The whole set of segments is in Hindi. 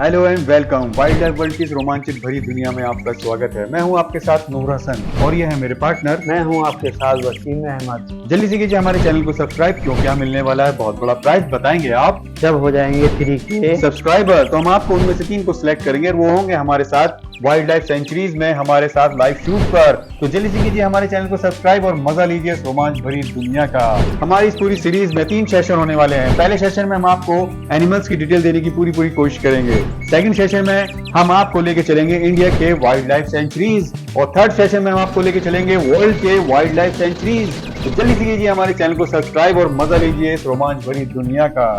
Hello and welcome. Wild life world की इस रोमांचित भरी दुनिया में आपका स्वागत है। मैं हूं आपके साथ नूर हसन और ये है मेरे पार्टनर। मैं हूं आपके साथ वसीम अहमद। जल्दी से कीजिए हमारे चैनल को सब्सक्राइब, क्यों क्या मिलने वाला है, बहुत बड़ा प्राइज बताएंगे आप जब हो जाएंगे 3K सब्सक्राइबर। तो हम आपको उनमें से 3 को सिलेक्ट करेंगे और वो होंगे हमारे साथ वाइल्ड लाइफ सेंचुरीज में हमारे साथ लाइव शूट पर। तो जल्दी से कीजिए हमारे चैनल को सब्सक्राइब और मजा लीजिए इस रोमांच भरी दुनिया का। हमारी इस पूरी सीरीज में 3 सेशन होने वाले हैं। पहले सेशन में हम आपको एनिमल्स की डिटेल देने की पूरी कोशिश करेंगे। सेकंड सेशन में हम आपको लेके चलेंगे इंडिया के वाइल्ड लाइफ सेंचुरीज और थर्ड सेशन में हम आपको लेके चलेंगे वर्ल्ड के वाइल्ड लाइफ सेंचुरीज। तो जल्दी से कीजिए हमारे चैनल को सब्सक्राइब और मजा लीजिए इस रोमांच भरी दुनिया का।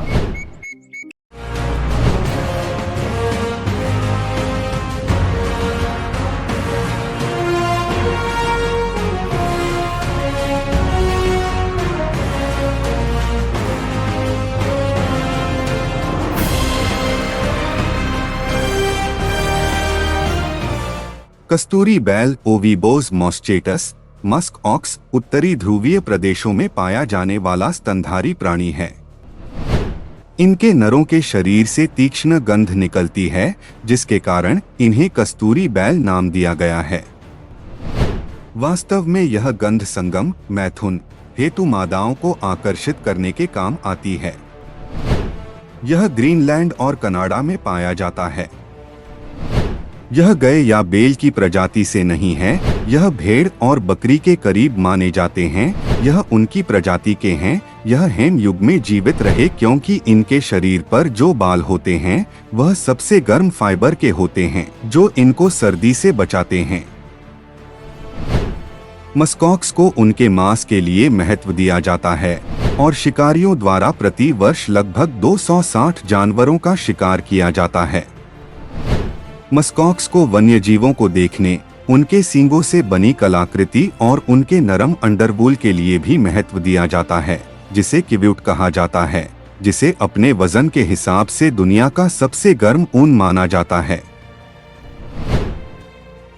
कस्तूरी बैल ओविबोज मॉस्चेटस मस्क ऑक्स उत्तरी ध्रुवीय प्रदेशों में पाया जाने वाला स्तनधारी प्राणी है। इनके नरों के शरीर से तीक्ष्ण गंध निकलती है, जिसके कारण इन्हें कस्तूरी बैल नाम दिया गया है। वास्तव में यह गंध संगम मैथुन हेतु मादाओं को आकर्षित करने के काम आती है। यह ग्रीनलैंड और कनाडा में पाया जाता है। यह गय या बेल की प्रजाति से नहीं है, यह भेड़ और बकरी के करीब माने जाते हैं। यह उनकी प्रजाति के हैं। यह हेम युग में जीवित रहे क्योंकि इनके शरीर पर जो बाल होते हैं वह सबसे गर्म फाइबर के होते हैं, जो इनको सर्दी से बचाते हैं। मस्कॉक्स को उनके मांस के लिए महत्व दिया जाता है और शिकारियों द्वारा प्रति वर्ष लगभग 260 जानवरों का शिकार किया जाता है। मस्कॉक्स को वन्यजीवों को देखने, उनके सींगों से बनी कलाकृति और उनके नरम अंडरवूल के लिए भी महत्व दिया जाता है, जिसे किव्यूट कहा जाता है, जिसे अपने वजन के हिसाब से दुनिया का सबसे गर्म ऊन माना जाता है।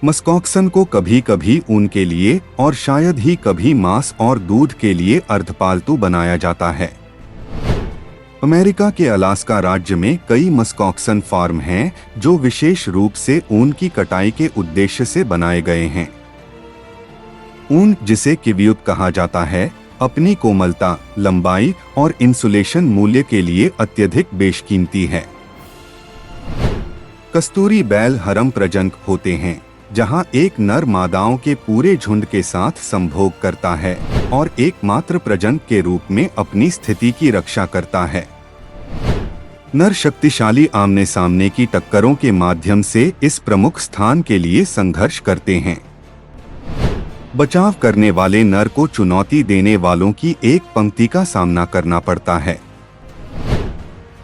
मस्कॉक्सन को कभी कभी ऊन के लिए और शायद ही कभी मांस और दूध के लिए अर्धपालतू बनाया जाता है। अमेरिका के अलास्का राज्य में कई मस्कॉक्सन फार्म हैं जो विशेष रूप से ऊन की कटाई के उद्देश्य से बनाए गए हैं। ऊन, जिसे किव्यूट कहा जाता है, अपनी कोमलता, लंबाई और इंसुलेशन मूल्य के लिए अत्यधिक बेशकीमती है। कस्तूरी बैल हरम प्रजनक होते हैं, जहां एक नर मादाओं के पूरे झुंड के साथ संभोग करता है और एकमात्र प्रजनक के रूप में अपनी स्थिति की रक्षा करता है। नर शक्तिशाली आमने सामने की टक्करों के माध्यम से इस प्रमुख स्थान के लिए संघर्ष करते हैं। बचाव करने वाले नर को चुनौती देने वालों की एक पंक्ति का सामना करना पड़ता है।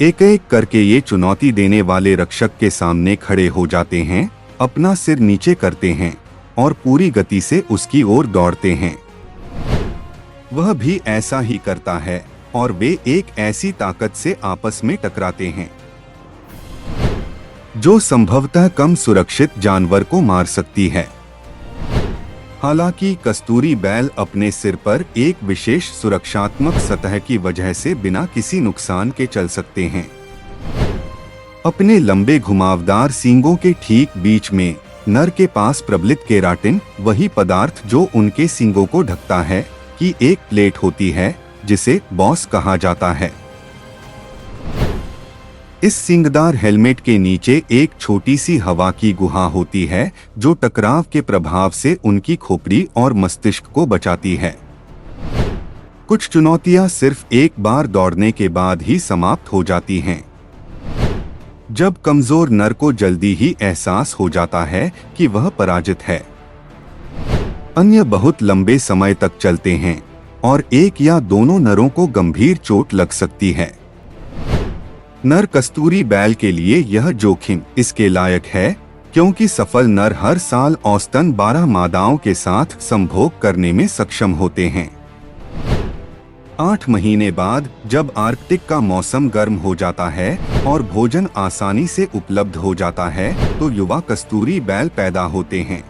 एक एक करके ये चुनौती देने वाले रक्षक के सामने खड़े हो जाते हैं, अपना सिर नीचे करते हैं और पूरी गति से उसकी ओर दौड़ते हैं। वह भी ऐसा ही करता है और वे एक ऐसी ताकत से आपस में टकराते हैं जो संभवतः कम सुरक्षित जानवर को मार सकती है। हालांकि कस्तूरी बैल अपने सिर पर एक विशेष सुरक्षात्मक सतह की वजह से बिना किसी नुकसान के चल सकते हैं। अपने लंबे घुमावदार सींगों के ठीक बीच में नर के पास प्रबलित केराटिन, वही पदार्थ जो उनके सींगों को ढकता है, की एक प्लेट होती है जिसे बॉस कहा जाता है। इस सींगदार हेलमेट के नीचे एक छोटी सी हवा की गुहा होती है जो टकराव के प्रभाव से उनकी खोपड़ी और मस्तिष्क को बचाती है। कुछ चुनौतियां सिर्फ एक बार दौड़ने के बाद ही समाप्त हो जाती हैं। जब कमजोर नर को जल्दी ही एहसास हो जाता है कि वह पराजित है। अन्य बहुत लंबे समय तक चलते हैं और एक या दोनों नरों को गंभीर चोट लग सकती है। नर कस्तूरी बैल के लिए यह जोखिम इसके लायक है क्योंकि सफल नर हर साल औसतन 12 मादाओं के साथ संभोग करने में सक्षम होते हैं। 8 महीने बाद जब आर्कटिक का मौसम गर्म हो जाता है और भोजन आसानी से उपलब्ध हो जाता है तो युवा कस्तूरी बैल पैदा होते हैं।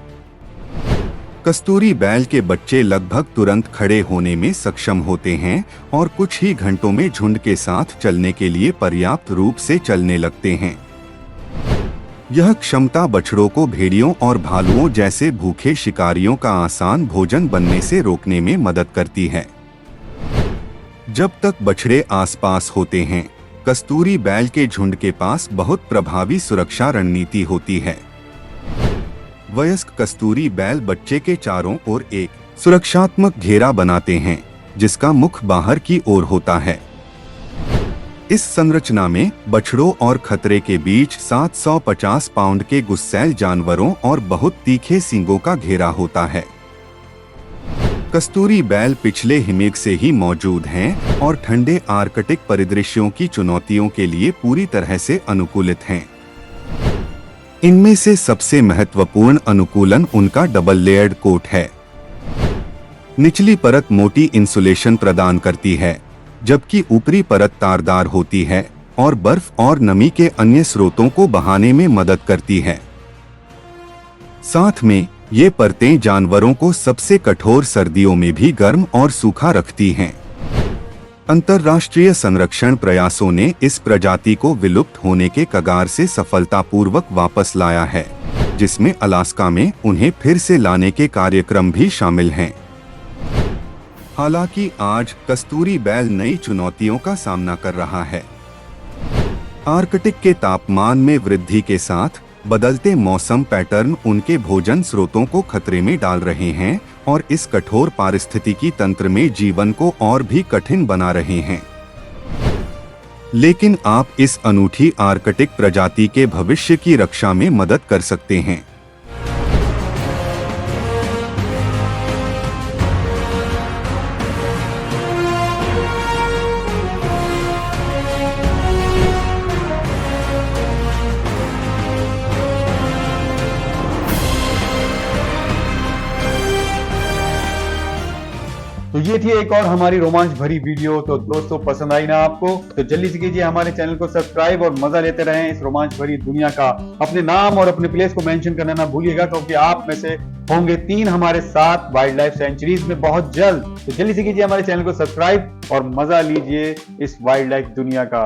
कस्तूरी बैल के बच्चे लगभग तुरंत खड़े होने में सक्षम होते हैं और कुछ ही घंटों में झुंड के साथ चलने के लिए पर्याप्त रूप से चलने लगते हैं। यह क्षमता बछड़ों को भेड़ियों और भालुओं जैसे भूखे शिकारियों का आसान भोजन बनने से रोकने में मदद करती है। जब तक बछड़े आसपास होते हैं, कस्तूरी बैल के झुंड के पास बहुत प्रभावी सुरक्षा रणनीति होती है। वयस्क कस्तूरी बैल बच्चे के चारों ओर एक सुरक्षात्मक घेरा बनाते हैं, जिसका मुख बाहर की ओर होता है। इस संरचना में बछड़ों और खतरे के बीच 750 पाउंड के गुस्सैल जानवरों और बहुत तीखे सींगों का घेरा होता है। कस्तूरी बैल पिछले हिमेग से ही मौजूद हैं और ठंडे आर्कटिक परिदृश्यों की चुनौतियों के लिए पूरी तरह से अनुकूलित हैं। इनमें से सबसे महत्वपूर्ण अनुकूलन उनका डबल लेयर्ड कोट है। निचली परत मोटी इंसुलेशन प्रदान करती है, जबकि ऊपरी परत तारदार होती है और बर्फ और नमी के अन्य स्रोतों को बहाने में मदद करती है। साथ में ये परतें जानवरों को सबसे कठोर सर्दियों में भी गर्म और सूखा रखती हैं। अंतर्राष्ट्रीय संरक्षण प्रयासों ने इस प्रजाति को विलुप्त होने के कगार से सफलतापूर्वक वापस लाया है, जिसमें अलास्का में उन्हें फिर से लाने के कार्यक्रम भी शामिल हैं। हालांकि आज कस्तूरी बैल नई चुनौतियों का सामना कर रहा है। आर्कटिक के तापमान में वृद्धि के साथ बदलते मौसम पैटर्न उनके भोजन स्रोतों को खतरे में डाल रहे हैं और इस कठोर पारिस्थितिकी तंत्र में जीवन को और भी कठिन बना रहे हैं। लेकिन आप इस अनूठी आर्कटिक प्रजाति के भविष्य की रक्षा में मदद कर सकते हैं। तो ये थी एक और हमारी रोमांच भरी वीडियो। तो दोस्तों, पसंद आई ना आपको? तो जल्दी से कीजिए हमारे चैनल को सब्सक्राइब और मजा लेते रहें इस रोमांच भरी दुनिया का। अपने नाम और अपने प्लेस को मेंशन करना ना भूलिएगा, क्योंकि आप में से होंगे 3 हमारे साथ वाइल्ड लाइफ सेंचुरीज में बहुत जल्द। तो जल्दी से कीजिए हमारे चैनल को सब्सक्राइब और मजा लीजिए इस वाइल्ड लाइफ दुनिया का।